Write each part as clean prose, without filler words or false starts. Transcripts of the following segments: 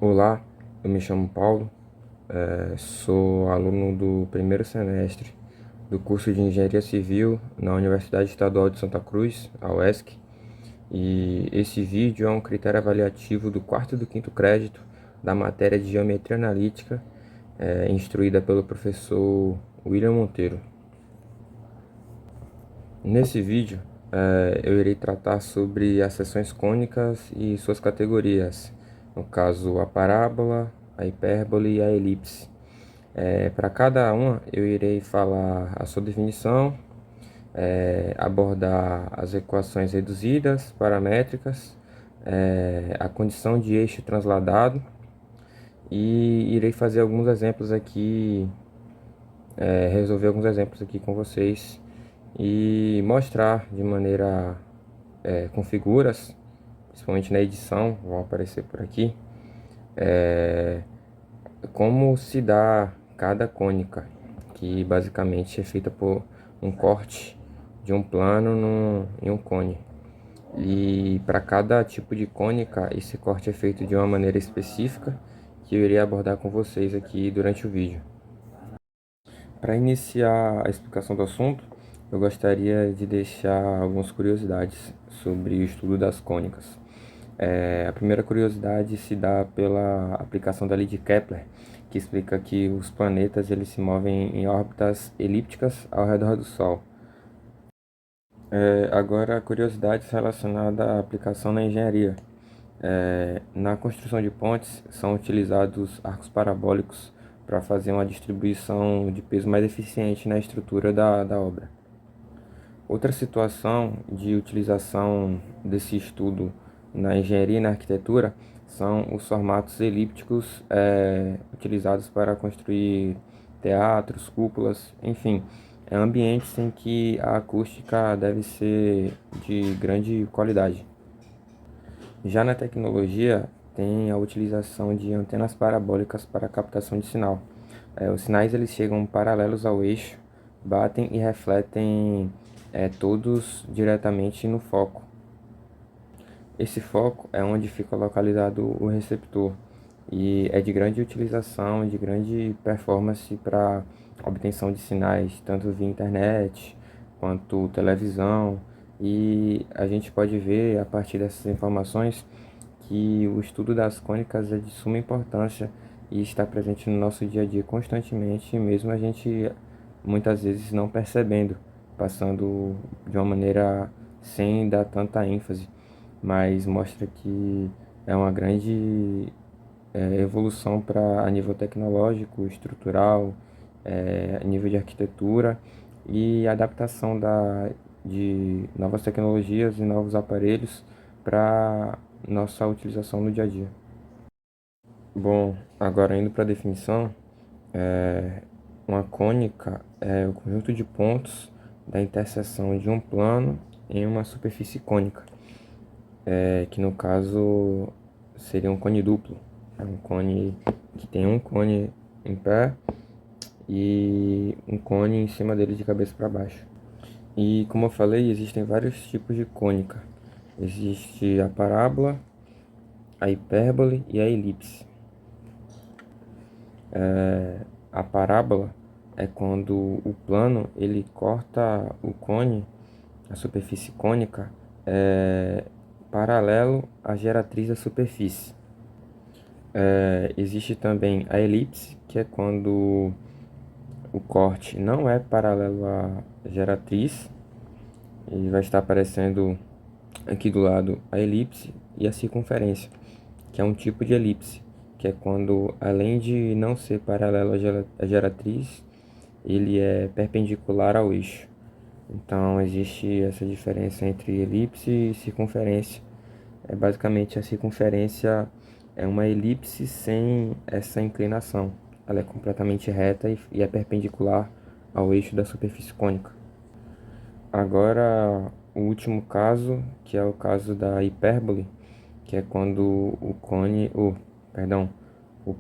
Olá, eu me chamo Paulo, sou aluno do primeiro semestre do curso de Engenharia Civil na Universidade Estadual de Santa Cruz, a UESC, e esse vídeo é um critério avaliativo do quarto e do quinto crédito da matéria de Geometria Analítica, instruída pelo professor William Monteiro. Nesse vídeo, eu irei tratar sobre as seções cônicas e suas categorias, no caso a parábola, a hipérbole e a elipse. Para cada uma, eu irei falar a sua definição, abordar as equações reduzidas, paramétricas, a condição de eixo transladado e irei fazer alguns exemplos aqui, resolver alguns exemplos aqui com vocês e mostrar de maneira com figuras, principalmente na edição, vão aparecer por aqui, como se dá cada cônica, que basicamente é feita por um corte de um plano em um cone. E para cada tipo de cônica, esse corte é feito de uma maneira específica, que eu irei abordar com vocês aqui durante o vídeo. Para iniciar a explicação do assunto, eu gostaria de deixar algumas curiosidades sobre o estudo das cônicas. A primeira curiosidade se dá pela aplicação da lei de Kepler, que explica que os planetas eles se movem em órbitas elípticas ao redor do Sol. Agora, curiosidades relacionadas à aplicação na engenharia. Na construção de pontes, são utilizados arcos parabólicos para fazer uma distribuição de peso mais eficiente na estrutura da obra. Outra situação de utilização desse estudo na engenharia e na arquitetura são os formatos elípticos utilizados para construir teatros, cúpulas, enfim, ambientes em que a acústica deve ser de grande qualidade. Já na tecnologia, tem a utilização de antenas parabólicas para captação de sinal. Os sinais eles chegam paralelos ao eixo, batem e refletem todos diretamente no foco. Esse foco é onde fica localizado o receptor e é de grande utilização, de grande performance para obtenção de sinais, tanto via internet quanto televisão. E a gente pode ver a partir dessas informações que o estudo das cônicas é de suma importância e está presente no nosso dia a dia constantemente, mesmo a gente muitas vezes não percebendo, passando de uma maneira sem dar tanta ênfase, mas mostra que é uma grande evolução para a nível tecnológico, estrutural, a nível de arquitetura e adaptação de novas tecnologias e novos aparelhos para nossa utilização no dia a dia. Bom, agora indo para a definição, uma cônica é o conjunto de pontos da interseção de um plano em uma superfície cônica, que no caso seria um cone duplo. É um cone que tem um cone em pé e um cone em cima dele de cabeça para baixo. E como eu falei, existem vários tipos de cônica. Existe a parábola, a hipérbole e a elipse. A parábola é quando o plano ele corta o cone, a superfície cônica, paralelo à geratriz da superfície. Existe também a elipse, que é quando o corte não é paralelo à geratriz, e vai estar aparecendo aqui do lado a elipse e a circunferência, que é um tipo de elipse, que é quando, além de não ser paralelo à geratriz, ele é perpendicular ao eixo. Então, existe essa diferença entre elipse e circunferência. Basicamente, a circunferência é uma elipse sem essa inclinação. Ela é completamente reta e é perpendicular ao eixo da superfície cônica. Agora, o último caso, que é o caso da hipérbole, que é quando o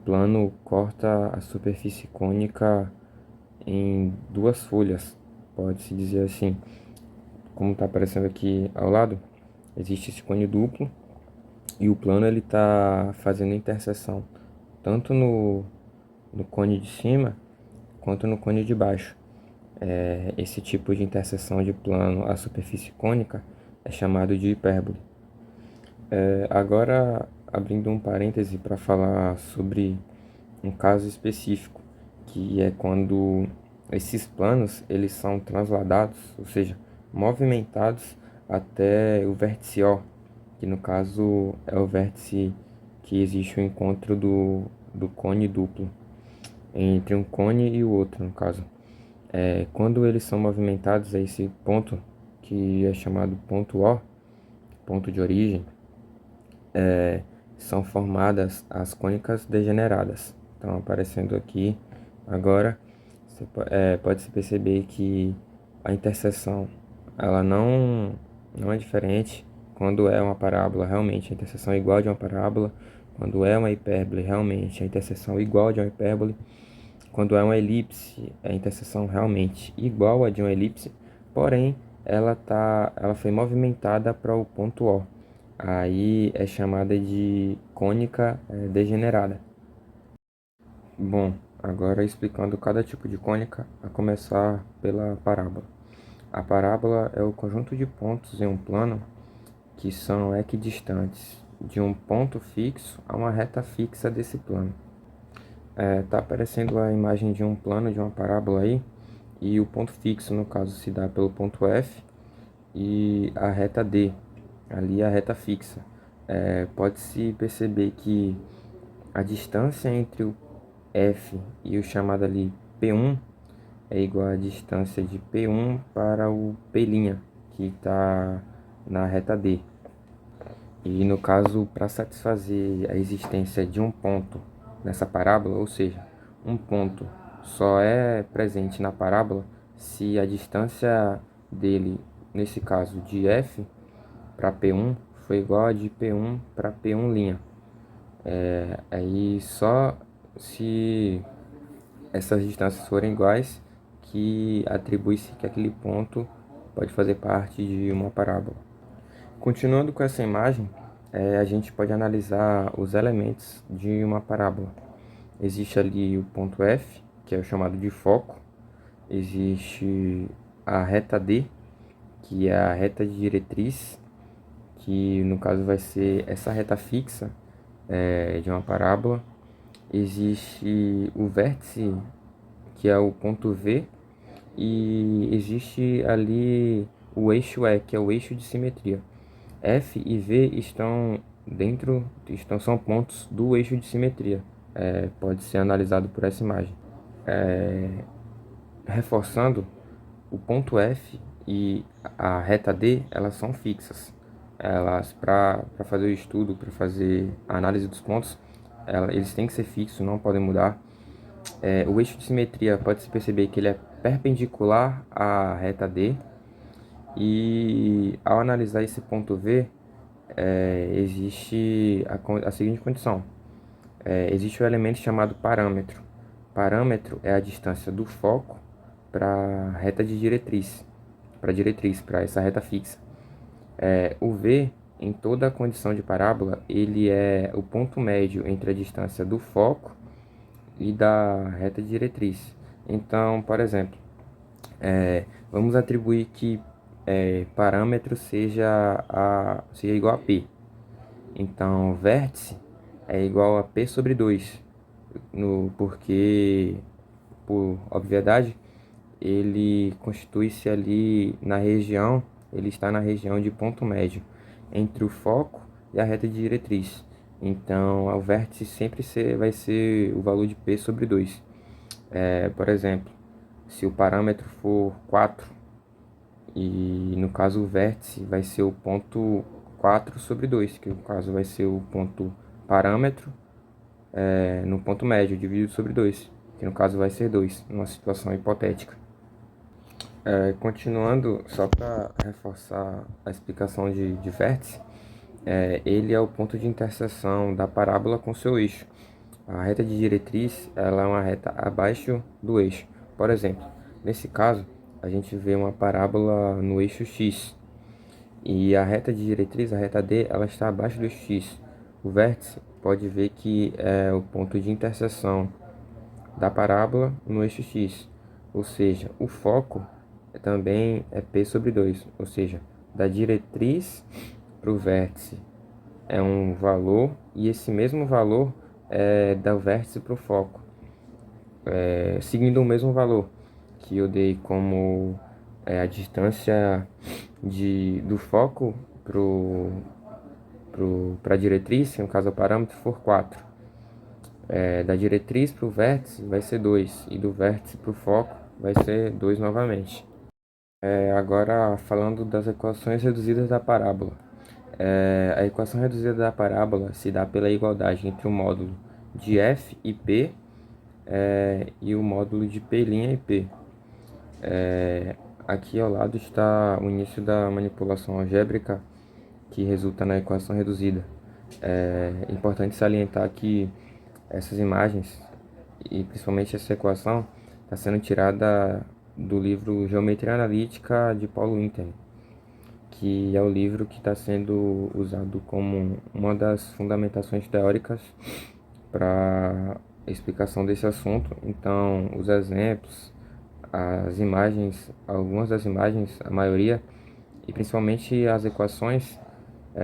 plano corta a superfície cônica em duas folhas, pode-se dizer assim. Como está aparecendo aqui ao lado, existe esse cone duplo e o plano ele está fazendo interseção tanto no cone de cima quanto no cone de baixo. Esse tipo de interseção de plano à superfície cônica é chamado de hipérbole. Agora, abrindo um parêntese para falar sobre um caso específico, que é quando esses planos eles são transladados, ou seja, movimentados até o vértice O, que no caso é o vértice que existe o encontro do cone duplo, entre um cone e o outro, no caso. Quando eles são movimentados a esse ponto, que é chamado ponto O, ponto de origem, são formadas as cônicas degeneradas. Estão aparecendo aqui agora. Pode-se perceber que a interseção ela não é diferente. Quando é uma parábola, realmente a interseção é igual de uma parábola. Quando é uma hipérbole, realmente a interseção é igual de uma hipérbole. Quando é uma elipse, a interseção realmente igual a de uma elipse, porém ela foi movimentada para o ponto O. Aí é chamada de cônica degenerada. Bom, agora explicando cada tipo de cônica, a começar pela parábola. A parábola é o conjunto de pontos em um plano que são equidistantes de um ponto fixo a uma reta fixa desse plano. Tá aparecendo a imagem de um plano de uma parábola aí, e o ponto fixo no caso se dá pelo ponto F e a reta D, ali a reta fixa. Pode-se perceber que a distância entre o F e o chamado ali P1 é igual à distância de P1 para o P', que está na reta D. E no caso, para satisfazer a existência de um ponto nessa parábola, ou seja, um ponto só é presente na parábola se a distância dele, nesse caso de F para P1, foi igual a de P1 para P'. Aí só se essas distâncias forem iguais que atribui-se que aquele ponto pode fazer parte de uma parábola. Continuando com essa imagem, a gente pode analisar os elementos de uma parábola. Existe ali o ponto F, que é o chamado de foco. Existe a reta D, que é a reta de diretriz, que no caso vai ser essa reta fixa de uma parábola. Existe o vértice, que é o ponto V, e existe ali o eixo E, que é o eixo de simetria. F e V são pontos do eixo de simetria. Pode ser analisado por essa imagem. Reforçando, o ponto F e a reta D, elas são fixas. Elas, para fazer o estudo, para fazer a análise dos pontos, eles têm que ser fixos, não podem mudar. O eixo de simetria pode-se perceber que ele é perpendicular à reta D. E ao analisar esse ponto V, existe a seguinte condição. Existe um elemento chamado parâmetro. Parâmetro é a distância do foco para a reta de diretriz, para essa reta fixa. O V, em toda a condição de parábola, ele é o ponto médio entre a distância do foco e da reta de diretriz. Então, por exemplo, vamos atribuir que parâmetro seja igual a P. Então, vértice é igual a P sobre 2, porque, por obviedade, ele constitui-se ali ele está na região de ponto médio entre o foco e a reta de diretriz. Então, o vértice sempre vai ser o valor de P sobre 2. Por exemplo, se o parâmetro for 4, e no caso o vértice vai ser o ponto 4 sobre 2, que no caso vai ser o ponto parâmetro no ponto médio dividido sobre 2, que no caso vai ser 2, numa situação hipotética. Continuando, só para reforçar a explicação de vértice, ele é o ponto de interseção da parábola com seu eixo. A reta de diretriz ela é uma reta abaixo do eixo. Por exemplo, nesse caso, a gente vê uma parábola no eixo X. E a reta de diretriz, a reta D, ela está abaixo do eixo X. O vértice pode ver que é o ponto de interseção da parábola no eixo x, ou seja, o foco também é P sobre 2, ou seja, da diretriz para o vértice é um valor e esse mesmo valor é do vértice para o foco, seguindo o mesmo valor que eu dei como a distância do foco para a diretriz, se no caso o parâmetro for 4. Da diretriz para o vértice vai ser 2 e do vértice para o foco vai ser 2 novamente. Agora falando das equações reduzidas da parábola. A equação reduzida da parábola se dá pela igualdade entre o módulo de f e p e o módulo de p' e p. Aqui ao lado está o início da manipulação algébrica que resulta na equação reduzida. É importante salientar que essas imagens, e principalmente essa equação, está sendo tirada do livro Geometria Analítica de Paulo Winter, que é o livro que está sendo usado como uma das fundamentações teóricas para a explicação desse assunto. Então, os exemplos, as imagens, algumas das imagens, a maioria, e principalmente as equações,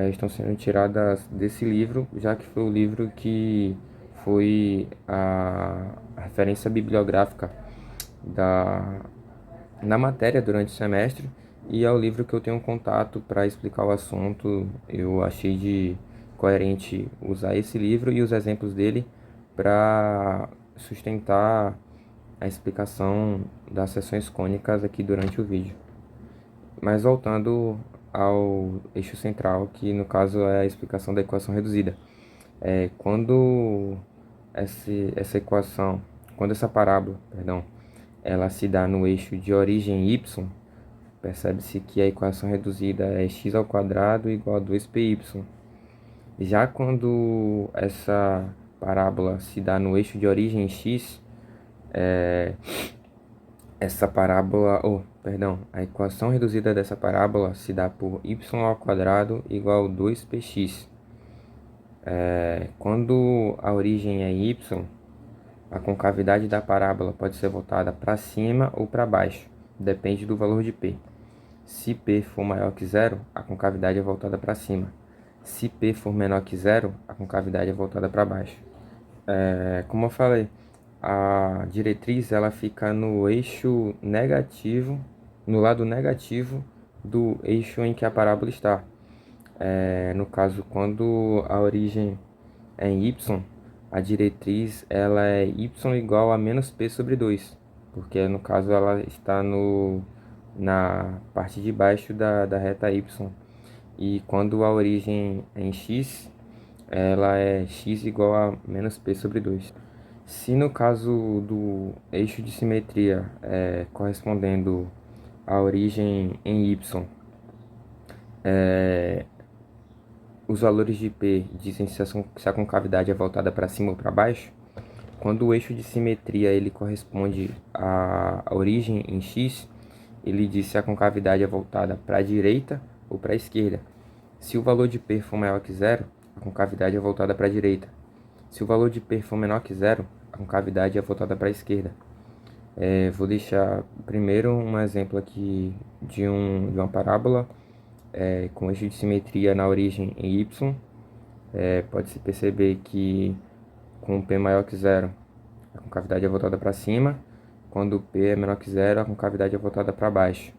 estão sendo tiradas desse livro, já que foi o livro que foi a referência bibliográfica na matéria durante o semestre e é o livro que eu tenho contato para explicar o assunto. Eu achei de coerente usar esse livro e os exemplos dele para sustentar a explicação das seções cônicas aqui durante o vídeo. Mas voltando ao eixo central, que no caso é a explicação da equação reduzida. Quando quando essa parábola, perdão, ela se dá no eixo de origem y, percebe-se que a equação reduzida é x ao quadrado igual a 2py. Já quando essa parábola se dá no eixo de origem x, essa parábola, a equação reduzida dessa parábola se dá por y ao quadrado igual a 2px. Quando a origem é y, a concavidade da parábola pode ser voltada para cima ou para baixo, depende do valor de p. Se p for maior que zero, a concavidade é voltada para cima. Se p for menor que zero, a concavidade é voltada para baixo. Como eu falei, a diretriz ela fica no eixo negativo, no lado negativo do eixo em que a parábola está. No caso, quando a origem é em y, a diretriz ela é y igual a menos p sobre 2, porque no caso ela está na parte de baixo da reta y. E quando a origem é em x, ela é x igual a menos p sobre 2. Se no caso do eixo de simetria correspondendo à origem em y, os valores de P dizem se a concavidade é voltada para cima ou para baixo. Quando o eixo de simetria ele corresponde à origem em x, ele diz se a concavidade é voltada para a direita ou para a esquerda. Se o valor de P for maior que zero, a concavidade é voltada para a direita. Se o valor de P for menor que zero, a concavidade é voltada para a esquerda. Vou deixar primeiro um exemplo aqui de uma parábola com eixo de simetria na origem em y. Pode-se perceber que com P maior que zero, a concavidade é voltada para cima. Quando P é menor que zero, a concavidade é voltada para baixo.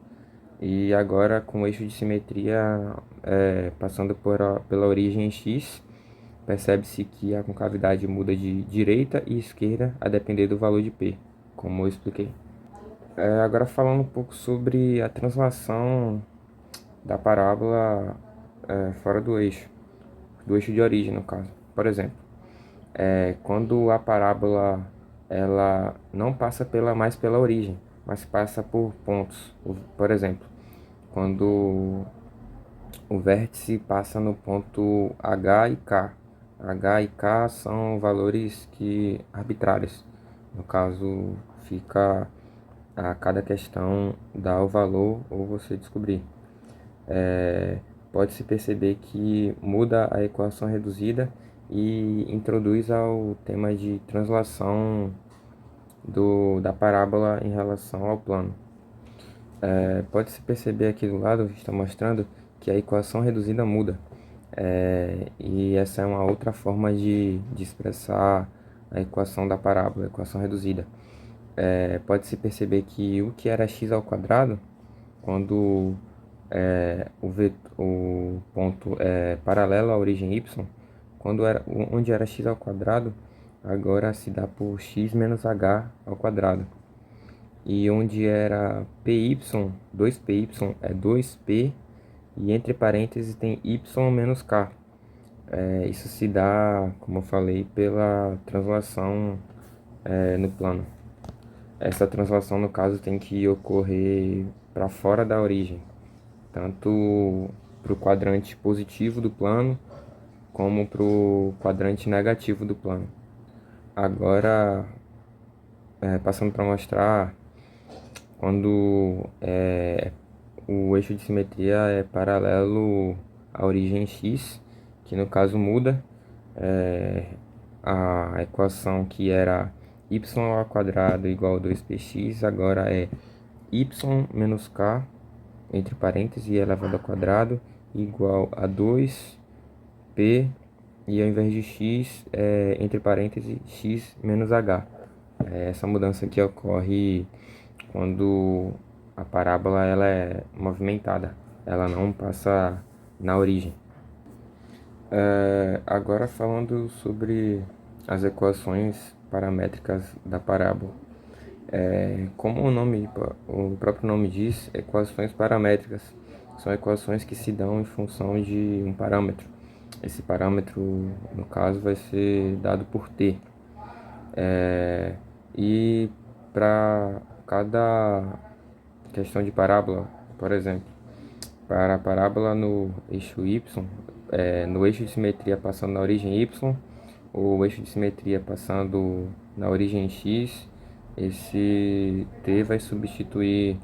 E agora, com o eixo de simetria passando pela origem em x, percebe-se que a concavidade muda de direita e esquerda a depender do valor de P, como eu expliquei. Agora falando um pouco sobre a translação da parábola fora do eixo de origem, no caso. Por exemplo, quando a parábola ela não passa mais pela origem, mas passa por pontos. Por exemplo, quando o vértice passa no ponto H e K. H e K são valores arbitrários. No caso, fica a cada questão dar o valor ou você descobrir. Pode-se perceber que muda a equação reduzida e introduz ao tema de translação da parábola em relação ao plano. Pode-se perceber aqui do lado, está mostrando que a equação reduzida muda. E essa é uma outra forma de expressar a equação da parábola, a equação reduzida. Pode-se perceber que o que era x ao quadrado, quando o ponto é paralelo à origem y, onde era x ao quadrado, agora se dá por x menos h ao quadrado. E onde era py, 2py é 2p, e entre parênteses tem y menos k. Isso se dá, como eu falei, pela translação no plano. Essa translação, no caso, tem que ocorrer para fora da origem, tanto para o quadrante positivo do plano, como para o quadrante negativo do plano. Agora, passando para mostrar quando o eixo de simetria é paralelo à origem x, que no caso muda, a equação que era y ao quadrado igual a 2px, agora é y menos k, entre parênteses, elevado ao quadrado, igual a 2p, e ao invés de x, entre parênteses, x menos h. Essa mudança aqui ocorre quando a parábola ela é movimentada, ela não passa na origem. Agora falando sobre as equações paramétricas da parábola. Como o próprio nome diz, equações paramétricas são equações que se dão em função de um parâmetro. Esse parâmetro, no caso, vai ser dado por t. E para cada questão de parábola, por exemplo, para a parábola no eixo y, no eixo de simetria passando na origem y, ou o eixo de simetria passando na origem x, esse t vai substituir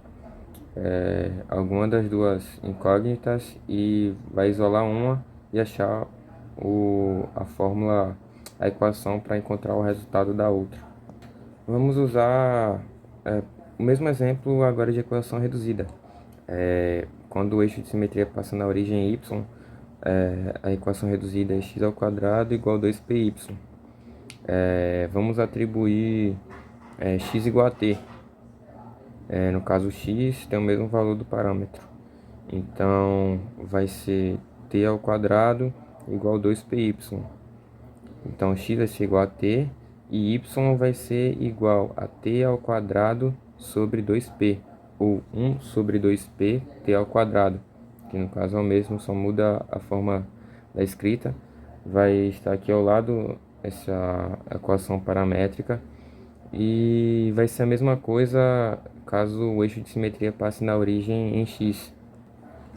alguma das duas incógnitas e vai isolar uma e achar a fórmula, a equação para encontrar o resultado da outra. Vamos usar o mesmo exemplo agora de equação reduzida. Quando o eixo de simetria passa na origem y, a equação reduzida é x ao quadrado igual a 2py. Vamos atribuir x igual a t. No caso, x tem o mesmo valor do parâmetro. Então, vai ser t ao quadrado igual a 2py. Então, x vai ser igual a t e y vai ser igual a t ao quadrado sobre 2p, ou 1 sobre 2p t ao quadrado, que no caso é o mesmo, só muda a forma da escrita. Vai estar aqui ao lado essa equação paramétrica e vai ser a mesma coisa caso o eixo de simetria passe na origem em x.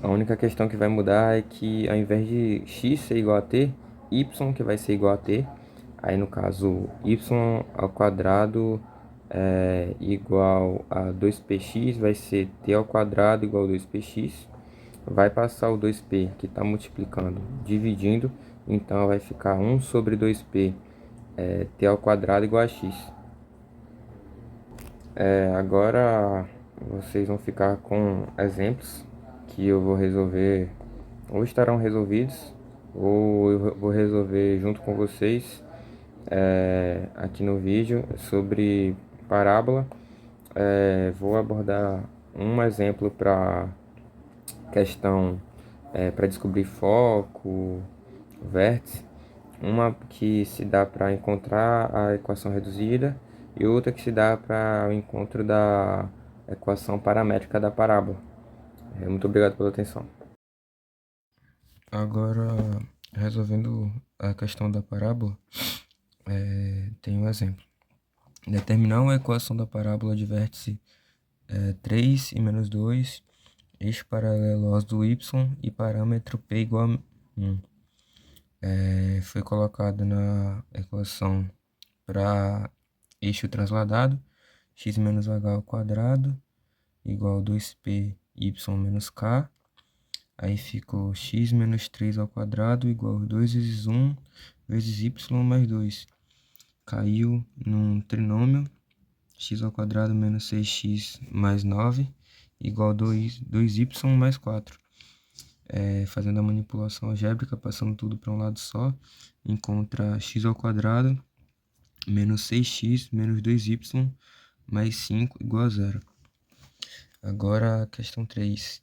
A única questão que vai mudar é que ao invés de x ser igual a t, y que vai ser igual a t. Aí no caso y ao quadrado igual a 2px, vai ser t ao quadrado igual a 2px. Vai passar o 2p que está multiplicando, dividindo, então vai ficar 1 sobre 2p t ao quadrado igual a x. Agora vocês vão ficar com exemplos que eu vou resolver, ou estarão resolvidos, ou eu vou resolver junto com vocês aqui no vídeo sobre parábola. Vou abordar um exemplo para questão para descobrir foco, vértice, uma que se dá para encontrar a equação reduzida e outra que se dá para o encontro da equação paramétrica da parábola. Muito obrigado pela atenção. Agora, resolvendo a questão da parábola, tem um exemplo. Determinar uma equação da parábola de vértice 3 e menos 2, eixo paralelo aos do y e parâmetro p igual a 1. Foi colocado na equação para eixo transladado, x menos h ao quadrado igual a 2p y menos k. Aí ficou x menos 3 ao quadrado igual a 2 vezes 1 vezes y mais 2. Caiu num trinômio, x² menos 6x mais 9 igual a 2y mais 4. Fazendo a manipulação algébrica, passando tudo para um lado só, encontra x² menos 6x menos 2y mais 5 igual a 0. Agora a questão 3.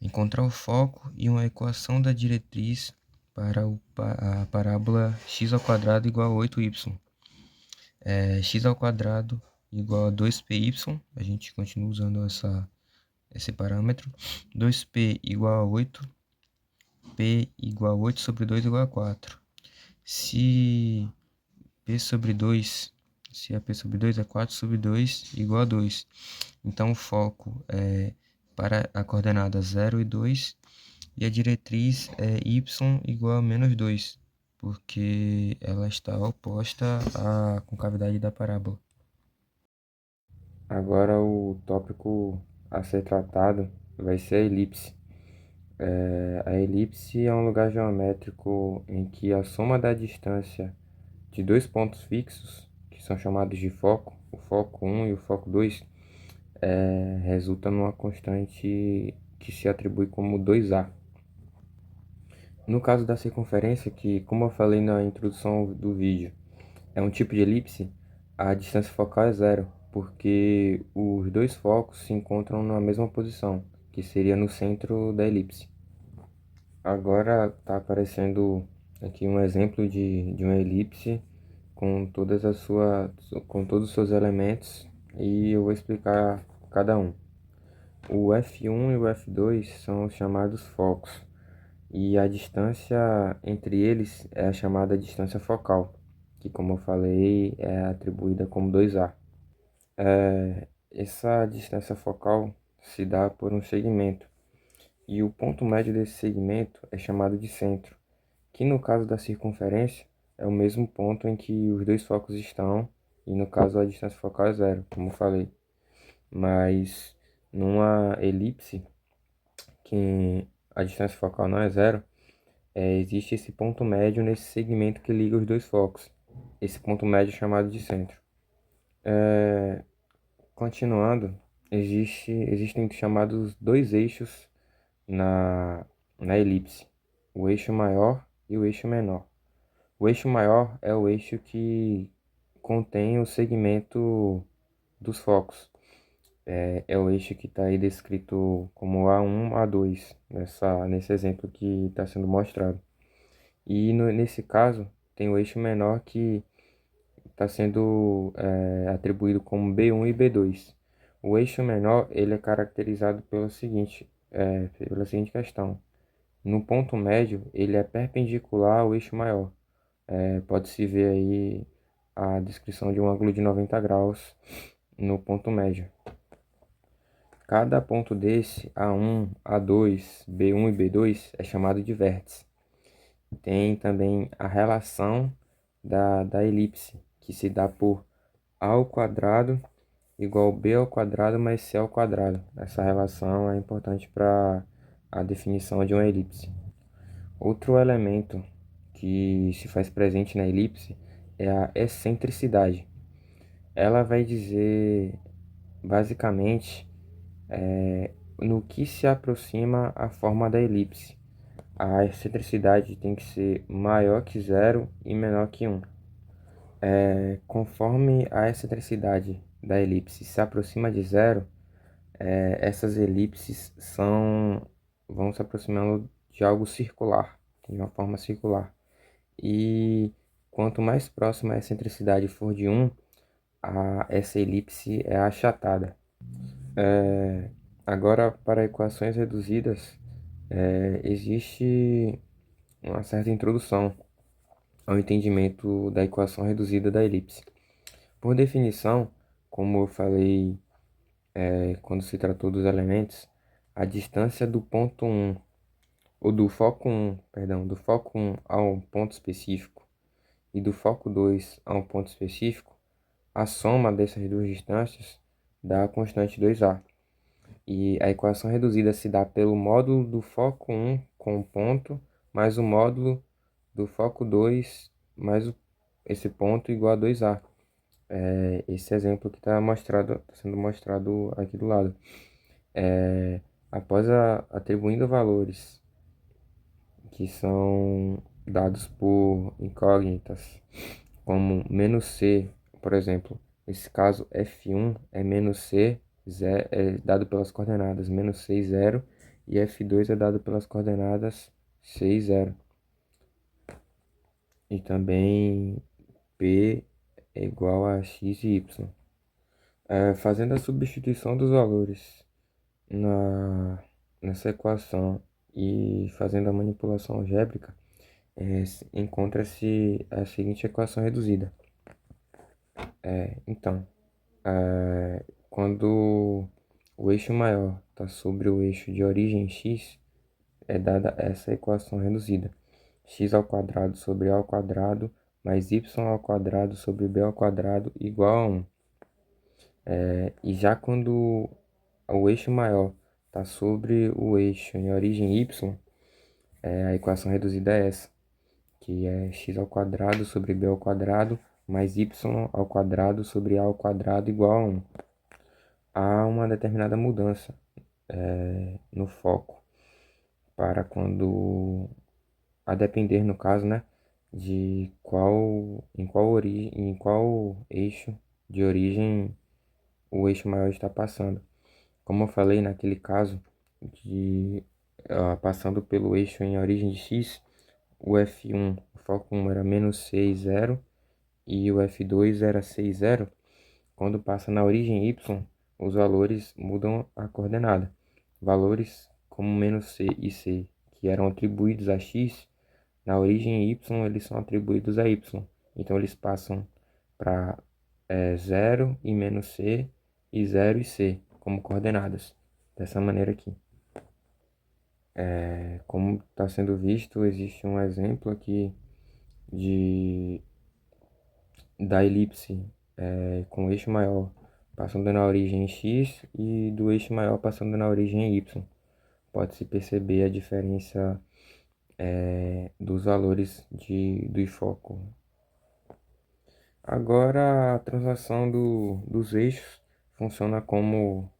Encontrar o foco e uma equação da diretriz para a parábola x² igual a 8y. X² igual a 2py, a gente continua usando esse parâmetro. 2p igual a 8, p igual a 8 sobre 2 igual a 4. Se p sobre 2, se a p sobre 2 é 4 sobre 2 igual a 2. Então o foco é para a coordenada 0 e 2 e a diretriz é y igual a menos 2, porque ela está oposta à concavidade da parábola. Agora o tópico a ser tratado vai ser a elipse. A elipse é um lugar geométrico em que a soma da distância de dois pontos fixos, que são chamados de foco, o foco 1 e o foco 2, resulta numa constante que se atribui como 2a. No caso da circunferência, que como eu falei na introdução do vídeo, é um tipo de elipse, a distância focal é zero, porque os dois focos se encontram na mesma posição, que seria no centro da elipse. Agora está aparecendo aqui um exemplo de uma elipse com todos os seus elementos e eu vou explicar cada um. O F1 e o F2 são os chamados focos e a distância entre eles é a chamada distância focal, que como eu falei é atribuída como 2a. Essa distância focal se dá por um segmento e o ponto médio desse segmento é chamado de centro, que no caso da circunferência é o mesmo ponto em que os dois focos estão, e no caso a distância focal é zero, como eu falei. Mas numa elipse, que a distância focal não é zero, existe esse ponto médio nesse segmento que liga os dois focos. Esse ponto médio é chamado de centro. Continuando, existem chamados dois eixos na elipse, o eixo maior e o eixo menor. O eixo maior é o eixo que contém o segmento dos focos. É o eixo que está aí descrito como A1, A2, nesse exemplo que está sendo mostrado. E nesse caso, tem o eixo menor que está sendo atribuído como B1 e B2. O eixo menor ele é caracterizado pela seguinte questão. No ponto médio, ele é perpendicular ao eixo maior. Pode-se ver aí a descrição de um ângulo de 90 graus no ponto médio. Cada ponto desse, A1, A2, B1 e B2, é chamado de vértice. Tem também a relação da elipse, que se dá por A ao quadrado igual B ao quadrado mais C ao quadrado. Essa relação é importante para a definição de uma elipse. Outro elemento que se faz presente na elipse é a excentricidade. Ela vai dizer, basicamente, no que se aproxima a forma da elipse. A excentricidade tem que ser maior que zero e menor que 1. Conforme a excentricidade da elipse se aproxima de zero, essas elipses vão se aproximando de algo circular, de uma forma circular. E quanto mais próxima a excentricidade for de 1, essa elipse é achatada. Agora, para equações reduzidas, existe uma certa introdução ao entendimento da equação reduzida da elipse. Por definição, como eu falei quando se tratou dos elementos, a distância do ponto 1, ou do foco 1, perdão, do foco 1 a um ponto específico e do foco 2 a um ponto específico, a soma dessas duas distâncias dá a constante 2a. E a equação reduzida se dá pelo módulo do foco 1 com o ponto, mais o módulo do foco 2 mais esse ponto igual a 2A. Esse exemplo que tá sendo mostrado aqui do lado. É, após atribuindo valores que são dados por incógnitas, como "-c", por exemplo, nesse caso F1 é "-c", é dado pelas coordenadas "-c" e 0, e F2 é dado pelas coordenadas c e 0. E também P é igual a x e y. Fazendo a substituição dos valores nessa equação e fazendo a manipulação algébrica, encontra-se a seguinte equação reduzida. Então, quando o eixo maior está sobre o eixo de origem x, é dada essa equação reduzida: x ao quadrado sobre a ao quadrado mais y ao quadrado sobre b ao quadrado igual a 1. E já quando o eixo maior está sobre o eixo em origem y, a equação reduzida é essa, que é x ao quadrado sobre b ao quadrado mais y ao quadrado sobre a ao quadrado igual a 1. Há uma determinada mudança no foco para quando, a depender no caso, né, de em qual eixo de origem o eixo maior está passando. Como eu falei naquele caso de passando pelo eixo em origem de x, o F1, o foco 1 era -c e 0 e o F2 era c e 0. Quando passa na origem y, os valores mudam a coordenada. Valores como -c e c, que eram atribuídos a x, na origem y eles são atribuídos a y. Então eles passam para 0 e -c e 0 e c como coordenadas. Dessa maneira aqui. Como está sendo visto, existe um exemplo aqui de da elipse com o eixo maior passando na origem x e do eixo maior passando na origem y. Pode-se perceber a diferença dos valores do foco. Agora, a translação dos eixos funciona como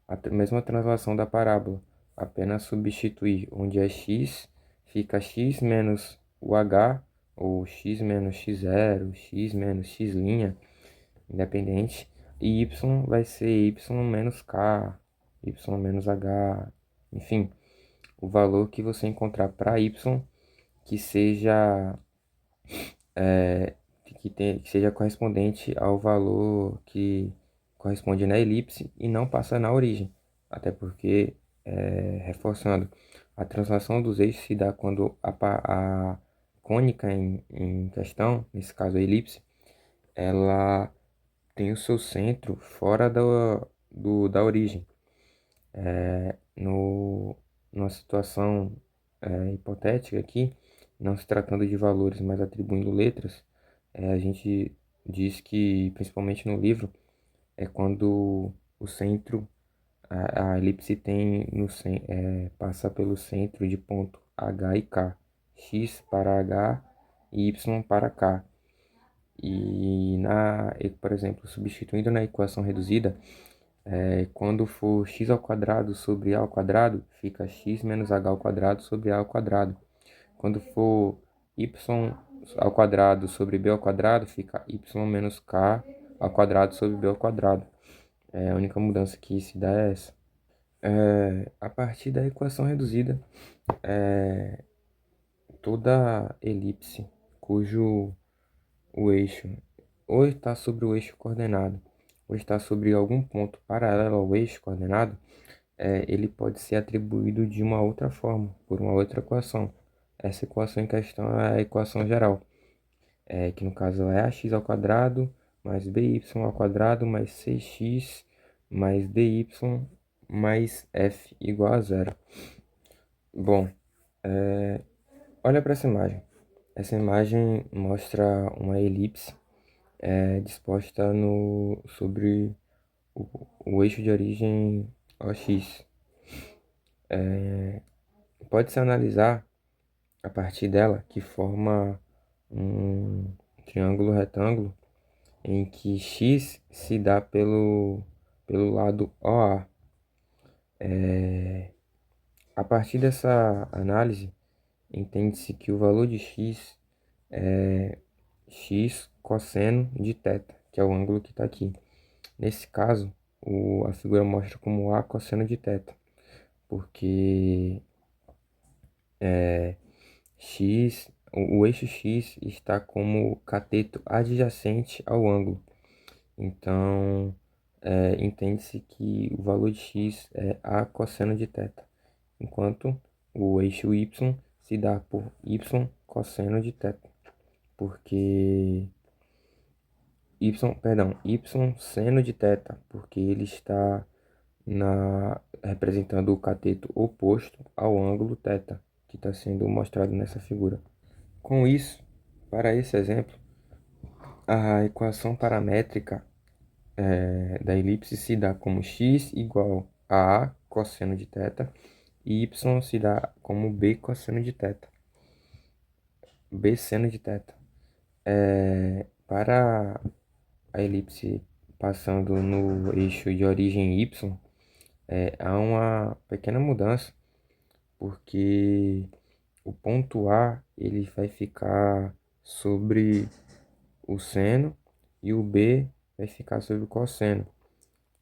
a mesma translação da parábola. Apenas substituir onde é x, fica x menos o h, ou x menos x0, x menos x', independente, e y vai ser y menos k, y menos h, enfim, o valor que você encontrar para y que seja que seja correspondente ao valor que corresponde na elipse e não passa na origem. Até porque, reforçando, a translação dos eixos se dá quando a cônica em questão, nesse caso a elipse, ela tem o seu centro fora da origem. Numa situação hipotética aqui, não se tratando de valores, mas atribuindo letras, a gente diz que, principalmente no livro, é quando o centro, a elipse tem passa pelo centro de ponto H e K, x para H e y para K. Por exemplo, substituindo na equação reduzida, quando for x ao quadrado sobre a ao quadrado, fica x menos h ao quadrado sobre a ao quadrado. Quando for y ao quadrado sobre b ao quadrado, fica y menos k ao quadrado sobre b ao quadrado. A única mudança que se dá é essa. A partir da equação reduzida, toda elipse cujo o eixo ou está sobre o eixo coordenado ou está sobre algum ponto paralelo ao eixo coordenado, ele pode ser atribuído de uma outra forma, por uma outra equação. Essa equação em questão é a equação geral, que no caso é ax ao quadrado mais by ao quadrado mais cx mais dy mais f igual a zero. Bom, olha para essa imagem. Essa imagem mostra uma elipse disposta sobre o eixo de origem OX. Pode-se analisar a partir dela que forma um triângulo retângulo em que x se dá pelo lado OA. A partir dessa análise, entende-se que o valor de x é x cosseno de θ, que é o ângulo que está aqui. Nesse caso, a figura mostra como A cosseno de θ, porque o eixo x está como cateto adjacente ao ângulo. Então, entende-se que o valor de x é A cosseno de θ, enquanto o eixo y se dá por y cosseno de θ, porque y seno de θ, porque ele está representando o cateto oposto ao ângulo θ, que está sendo mostrado nessa figura. Com isso, para esse exemplo, a equação paramétrica da elipse se dá como x igual a cosseno de θ e y se dá como b cosseno de θ, b seno de θ. Para a elipse passando no eixo de origem y, há uma pequena mudança, porque o ponto A ele vai ficar sobre o seno e o B vai ficar sobre o cosseno.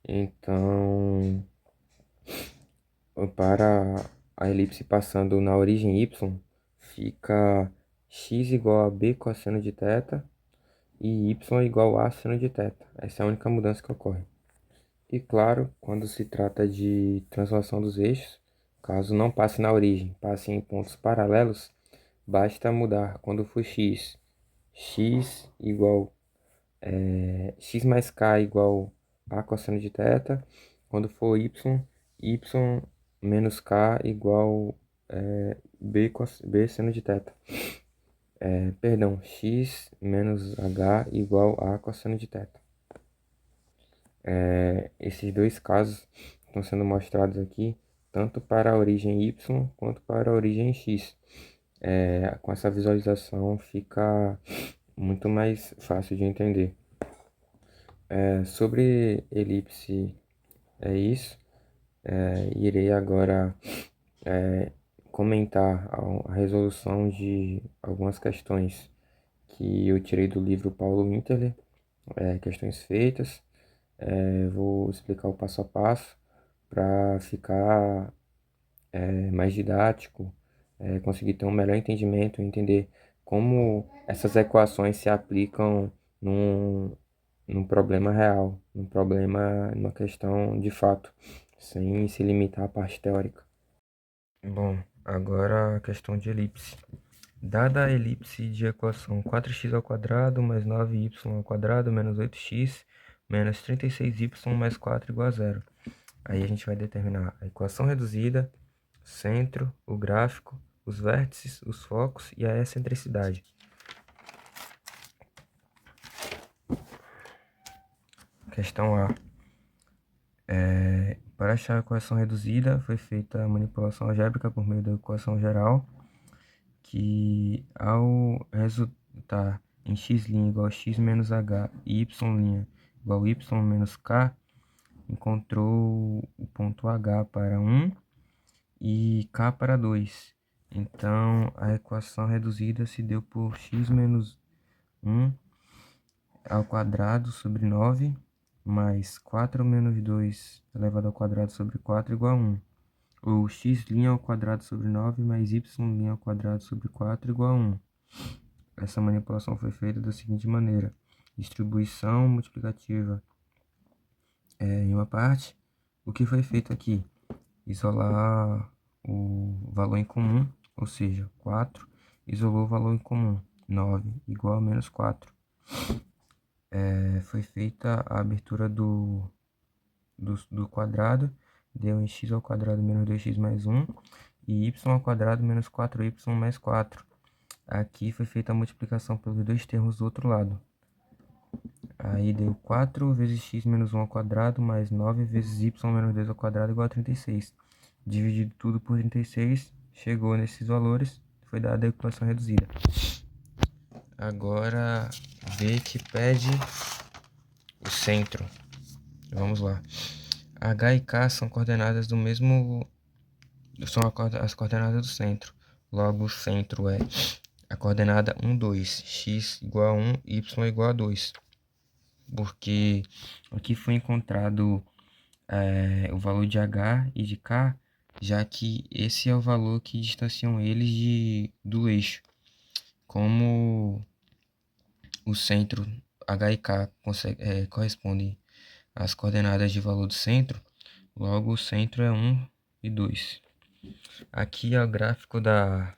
Então, para a elipse passando na origem y, fica x igual a b cosseno de θ e y igual a seno de θ. Essa é a única mudança que ocorre. E claro, quando se trata de translação dos eixos, caso não passe na origem, passe em pontos paralelos, basta mudar quando for x igual x mais k igual a cosseno de θ, quando for y menos k igual b seno de θ. Perdão, x menos h igual a cosseno de θ. Esses dois casos estão sendo mostrados aqui, tanto para a origem y quanto para a origem x. Com essa visualização fica muito mais fácil de entender. Sobre elipse é isso. Irei agora comentar a resolução de algumas questões que eu tirei do livro Paulo Winterler, questões feitas. Vou explicar o passo a passo para ficar mais didático, conseguir ter um melhor entendimento, entender como essas equações se aplicam num problema real, numa questão de fato, sem se limitar à parte teórica. Bom, agora a questão de elipse. Dada a elipse de equação 4x² mais 9y² menos 8x menos 36y mais 4 igual a 0. Aí a gente vai determinar a equação reduzida, centro, o gráfico, os vértices, os focos e a excentricidade. Questão A. Para achar a equação reduzida, foi feita a manipulação algébrica por meio da equação geral, que ao resultar em x' igual a x menos h e y' igual a y menos k, encontrou o ponto h para 1 e k para 2. Então, a equação reduzida se deu por x menos 1 ao quadrado sobre 9 mais 4 menos 2 elevado ao quadrado sobre 4 igual a 1. Ou x' ao quadrado sobre 9 mais y' ao quadrado sobre 4 igual a 1. Essa manipulação foi feita da seguinte maneira: distribuição multiplicativa em uma parte. O que foi feito aqui? Isolar o valor em comum, ou seja, 4, isolou o valor em comum, 9, igual a menos 4. Foi feita a abertura do quadrado, deu em x ao quadrado menos 2x mais 1 e y ao quadrado menos 4y mais 4. Aqui foi feita a multiplicação pelos dois termos do outro lado. Aí deu 4 vezes x menos 1 ao quadrado mais 9 vezes y menos 2 ao quadrado igual a 36. Dividido tudo por 36, chegou nesses valores, foi dada a equação reduzida. agora V que pede o centro. Vamos lá. H e K são coordenadas do mesmo... São as coordenadas do centro. Logo, o centro é a coordenada 1, 2. X igual a 1, Y igual a 2. Porque aqui foi encontrado o valor de H e de K, já que esse é o valor que distanciam eles do eixo. Como o centro H e K correspondem às coordenadas de valor do centro, logo o centro é 1 e 2. Aqui é o gráfico da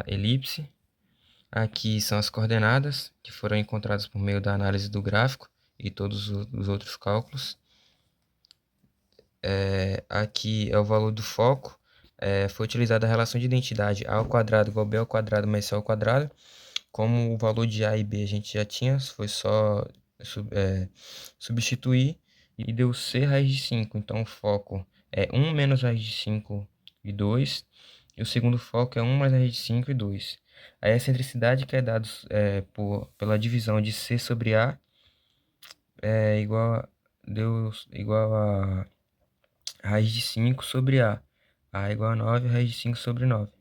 elipse. Aqui são as coordenadas que foram encontradas por meio da análise do gráfico e todos os outros cálculos. Aqui é o valor do foco. Foi utilizada a relação de identidade A ao quadrado igual a B ao quadrado mais C ao quadrado. Como o valor de A e B a gente já tinha, foi só substituir e deu C raiz de 5. Então o foco é 1 menos raiz de 5 e 2. E o segundo foco é 1 mais raiz de 5 e 2. A excentricidade que é dada pela divisão de C sobre A deu igual a raiz de 5 sobre A. A igual a 9, raiz de 5 sobre 9.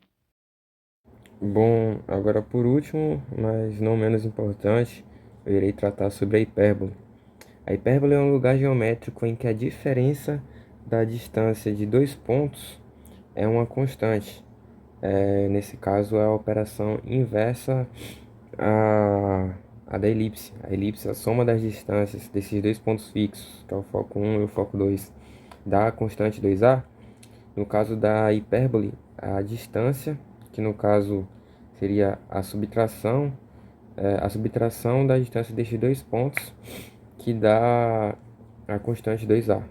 Bom, agora por último, mas não menos importante, eu irei tratar sobre a hipérbole. A hipérbole é um lugar geométrico em que a diferença da distância de dois pontos é uma constante. Nesse caso, é a operação inversa a da elipse. A elipse é a soma das distâncias desses dois pontos fixos, que é o foco 1 e o foco 2, da constante 2A. No caso da hipérbole, a distância, que no caso seria a subtração da distância destes dois pontos, que dá a constante 2A.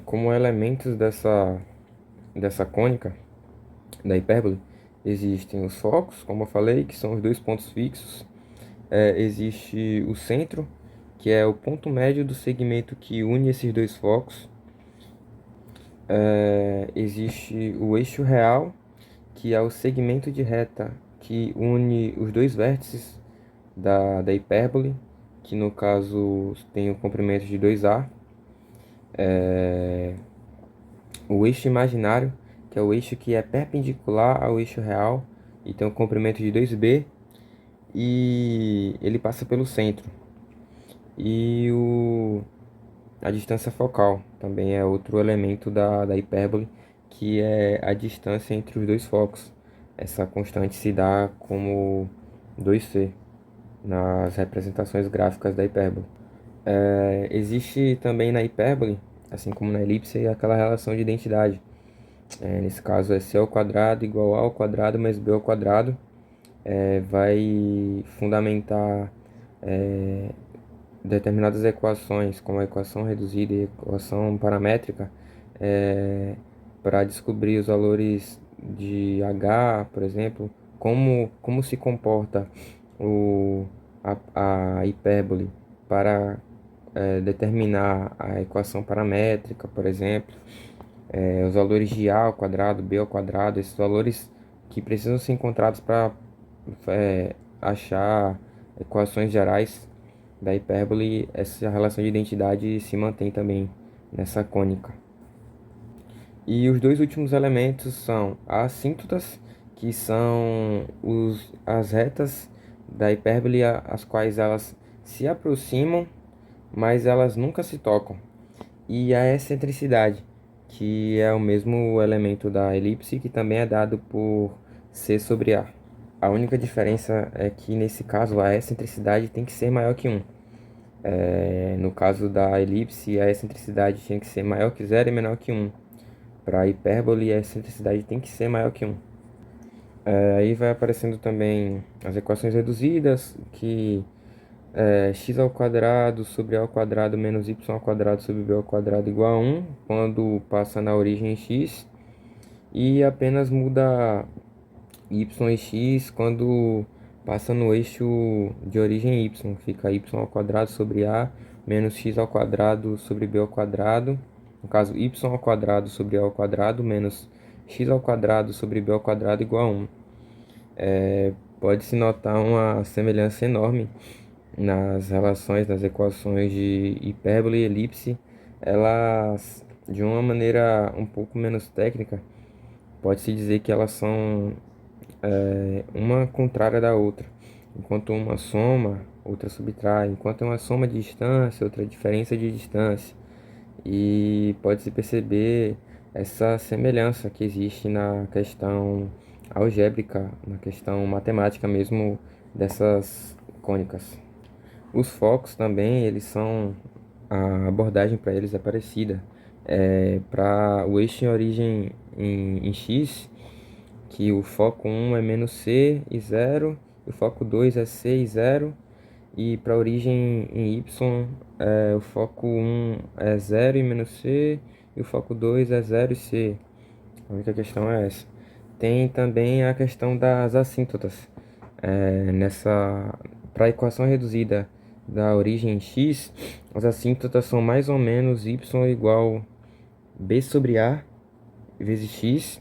Como elementos dessa cônica, da hipérbole, existem os focos, como eu falei, que são os dois pontos fixos. Existe o centro, que é o ponto médio do segmento que une esses dois focos. Existe o eixo real, que é o segmento de reta que une os dois vértices da hipérbole, que no caso tem o comprimento de 2A. O eixo imaginário, que é o eixo que é perpendicular ao eixo real e tem um comprimento de 2b, e ele passa pelo centro. E a distância focal também é outro elemento da hipérbole, que é a distância entre os dois focos. Essa constante se dá como 2c nas representações gráficas da hipérbole. Existe também na hipérbole, assim como na elipse, aquela relação de identidade. Nesse caso é c ao quadrado igual a ao quadrado mais b ao quadrado. Vai fundamentar determinadas equações, como a equação reduzida e a equação paramétrica, para descobrir os valores de h, por exemplo, como se comporta a hipérbole para determinar a equação paramétrica, por exemplo. Os valores de a ao quadrado, b ao quadrado, esses valores que precisam ser encontrados para achar equações gerais da hipérbole. Essa relação de identidade se mantém também nessa cônica. E os dois últimos elementos são as assíntotas, que são as retas da hipérbole, as quais elas se aproximam, mas elas nunca se tocam. E a excentricidade, que é o mesmo elemento da elipse, que também é dado por C sobre A. A única diferença é que, nesse caso, a excentricidade tem que ser maior que 1. No caso da elipse, a excentricidade tem que ser maior que 0 e menor que 1. Para a hipérbole, a excentricidade tem que ser maior que 1. Aí vai aparecendo também as equações reduzidas, que x ao quadrado sobre a ao quadrado menos y ao quadrado sobre b ao quadrado igual a 1, quando passa na origem x, e apenas muda y e x quando passa no eixo de origem y. Fica y ao quadrado sobre a menos x ao quadrado sobre b ao quadrado, no caso y ao quadrado sobre a ao quadrado menos x ao quadrado sobre b ao quadrado igual a 1. pode-se notar uma semelhança enorme nas relações das equações de hipérbole e elipse. Elas, de uma maneira um pouco menos técnica, pode-se dizer que elas são uma contrária da outra. Enquanto uma soma, outra subtrai. Enquanto uma soma de distância, outra diferença de distância. E pode-se perceber essa semelhança que existe na questão algébrica, na questão matemática mesmo dessas cônicas. Os focos também, eles são, a abordagem para eles é parecida. Para o eixo em origem em x, que o foco 1 é menos c e 0, o foco 2 é c e 0, e para a origem em y, o foco 1 é 0 e menos c, e o foco 2 é 0 e c. A única questão é essa. Tem também a questão das assíntotas. Para a equação reduzida da origem em x, as assíntotas são mais ou menos y igual b sobre a vezes x,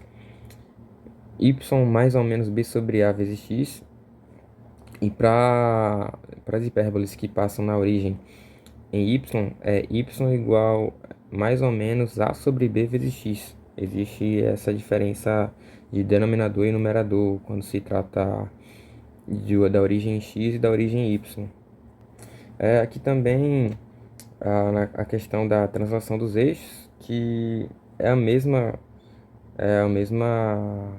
y mais ou menos b sobre a vezes x, e para as hipérboles que passam na origem em y, é y igual mais ou menos a sobre b vezes x. Existe essa diferença de denominador e numerador quando se trata da origem x e da origem y. Aqui também a questão da translação dos eixos, que é a mesma, é a mesma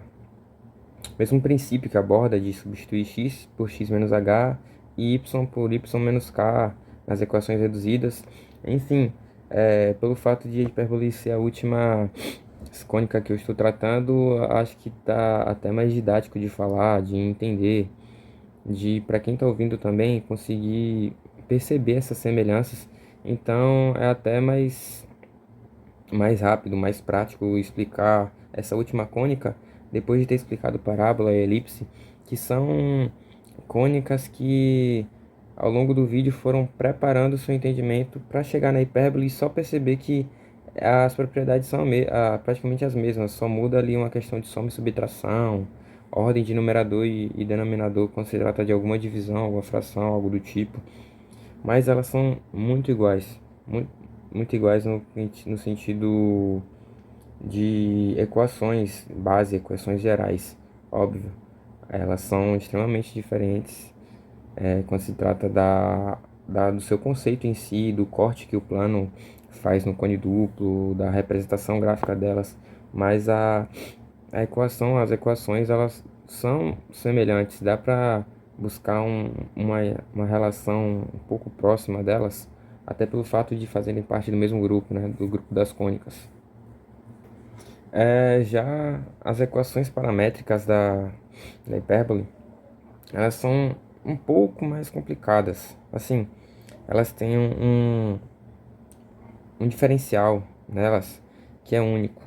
mesmo princípio que aborda de substituir x por x menos h e y por y menos k nas equações reduzidas. Enfim, pelo fato de a hipérbole ser a última cônica que eu estou tratando, acho que está até mais didático de falar, de entender, de para quem está ouvindo também conseguir perceber essas semelhanças. Então é até mais rápido, mais prático explicar essa última cônica depois de ter explicado parábola e elipse, que são cônicas que ao longo do vídeo foram preparando o seu entendimento para chegar na hipérbole e só perceber que as propriedades são praticamente as mesmas, só muda ali uma questão de soma e subtração, ordem de numerador e denominador quando se trata de alguma divisão, alguma fração, algo do tipo. Mas elas são muito iguais, muito iguais no sentido de equações base, equações gerais, óbvio. Elas são extremamente diferentes quando se trata do seu conceito em si, do corte que o plano faz no cone duplo, da representação gráfica delas, mas as equações, elas são semelhantes, dá para buscar uma relação um pouco próxima delas, até pelo fato de fazerem parte do mesmo grupo, né, do grupo das cônicas. Já as equações paramétricas da hipérbole, elas são um pouco mais complicadas. Assim, elas têm um diferencial nelas que é único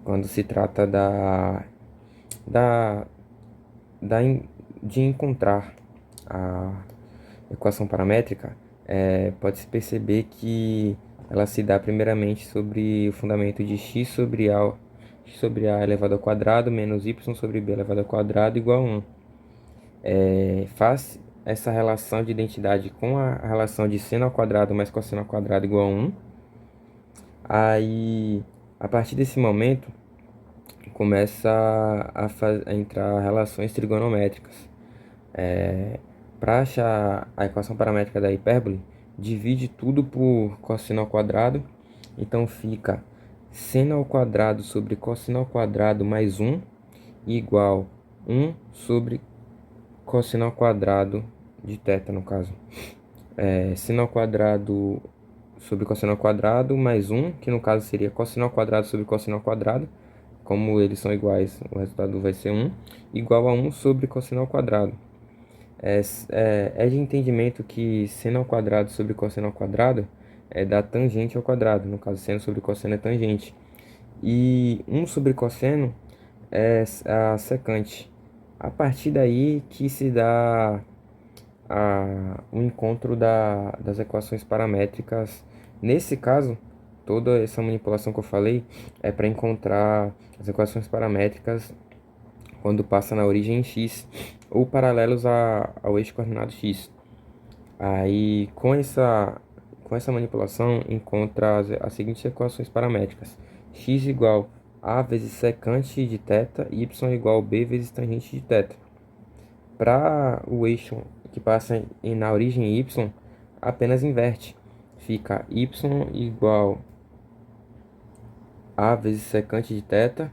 quando se trata da, de encontrar a equação paramétrica. Pode-se perceber que ela se dá primeiramente sobre o fundamento de x sobre a elevado ao quadrado menos y sobre b elevado ao quadrado igual a 1. Faz essa relação de identidade com a relação de seno ao quadrado mais cosseno ao quadrado igual a 1. Aí, a partir desse momento, começa a entrar relações trigonométricas. Para achar a equação paramétrica da hipérbole, divide tudo por cosseno ao quadrado. Então fica seno ao quadrado sobre cosseno ao quadrado mais 1 igual 1 sobre cosseno ao quadrado de θ, no caso. Seno ao quadrado sobre cosseno ao quadrado mais 1, que no caso seria cosseno ao quadrado sobre cosseno ao quadrado. Como eles são iguais, o resultado vai ser 1, igual a 1 sobre cosseno ao quadrado. É de entendimento que seno ao quadrado sobre cosseno ao quadrado dá tangente ao quadrado. No caso, seno sobre cosseno é tangente. E 1 sobre cosseno é a secante. A partir daí que se dá o encontro das equações paramétricas. Nesse caso, toda essa manipulação que eu falei é para encontrar as equações paramétricas quando passa na origem em x, ou paralelos ao eixo coordenado x. Aí, com essa manipulação, encontra as seguintes equações paramétricas: x igual a vezes secante de θ, y igual b vezes tangente de θ. Para o eixo que passa na origem y, apenas inverte. Fica y igual a vezes secante de θ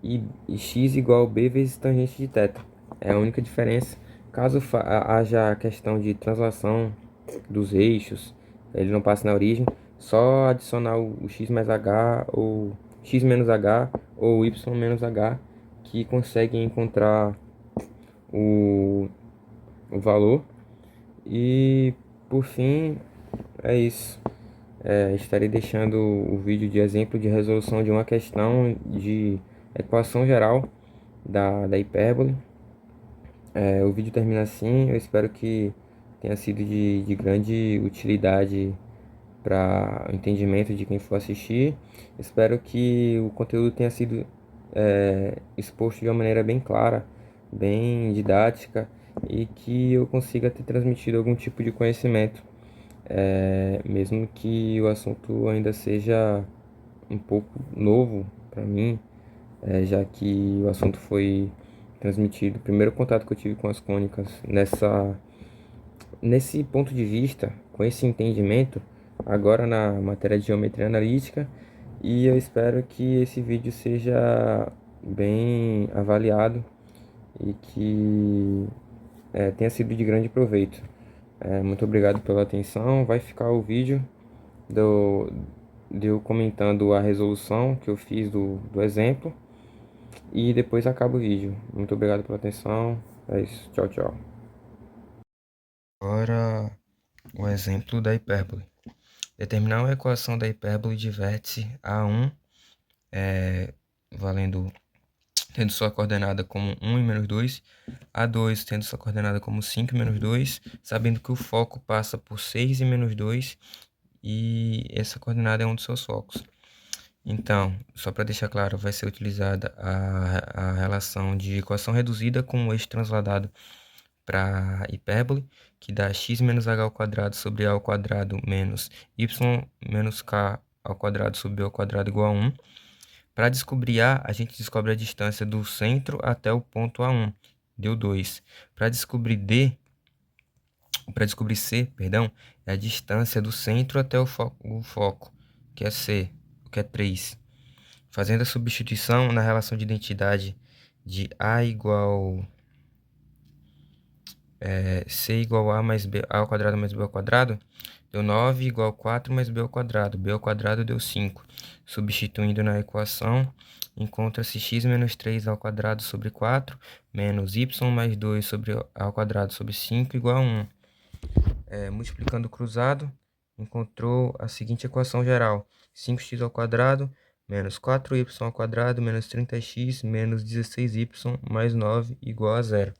e x igual b vezes tangente de θ. É a única diferença. Caso haja a questão de translação dos eixos, ele não passa na origem, só adicionar o x mais h ou x menos h ou y menos h, que consegue encontrar o valor. E por fim, é isso. Estarei deixando o vídeo de exemplo de resolução de uma questão de equação geral da hipérbole. O vídeo termina assim. Eu espero que tenha sido de grande utilidade para o entendimento de quem for assistir. Espero que o conteúdo tenha sido exposto de uma maneira bem clara, bem didática, e que eu consiga ter transmitido algum tipo de conhecimento, mesmo que o assunto ainda seja um pouco novo para mim, já que o assunto foi transmitido, o primeiro contato que eu tive com as cônicas nesse ponto de vista, com esse entendimento, agora na matéria de geometria analítica, e eu espero que esse vídeo seja bem avaliado e que tenha sido de grande proveito. Muito obrigado pela atenção. Vai ficar o vídeo do, de eu comentando a resolução que eu fiz do exemplo e depois acaba o vídeo. Muito obrigado pela atenção. É isso. Tchau, tchau. Agora o exemplo da hipérbole. Determinar uma equação da hipérbole de vértice A1 valendo tendo sua coordenada como 1 e menos 2, A2 tendo sua coordenada como 5 e menos 2, sabendo que o foco passa por 6 e menos 2 e essa coordenada é um dos seus focos. Então, só para deixar claro, vai ser utilizada a relação de equação reduzida com o eixo transladado para hipérbole, que dá x menos h ao quadrado sobre a ao quadrado menos y menos k ao quadrado sobre b ao quadrado igual a 1. Para descobrir A gente descobre a distância do centro até o ponto A1, deu 2. Para descobrir C, perdão, é a distância do centro até o foco, que é C, que é 3. Fazendo a substituição na relação de identidade de A igual C igual A mais B, A ao quadrado mais B ao quadrado, deu 9 igual a 4 mais B ao quadrado deu 5. Substituindo na equação, encontra-se x menos 3 ao quadrado sobre 4, menos y mais 2 sobre A ao quadrado sobre 5 igual a 1. Multiplicando o cruzado, encontrou a seguinte equação geral: 5x ao quadrado menos 4y ao quadrado menos 30x menos 16y mais 9 igual a 0.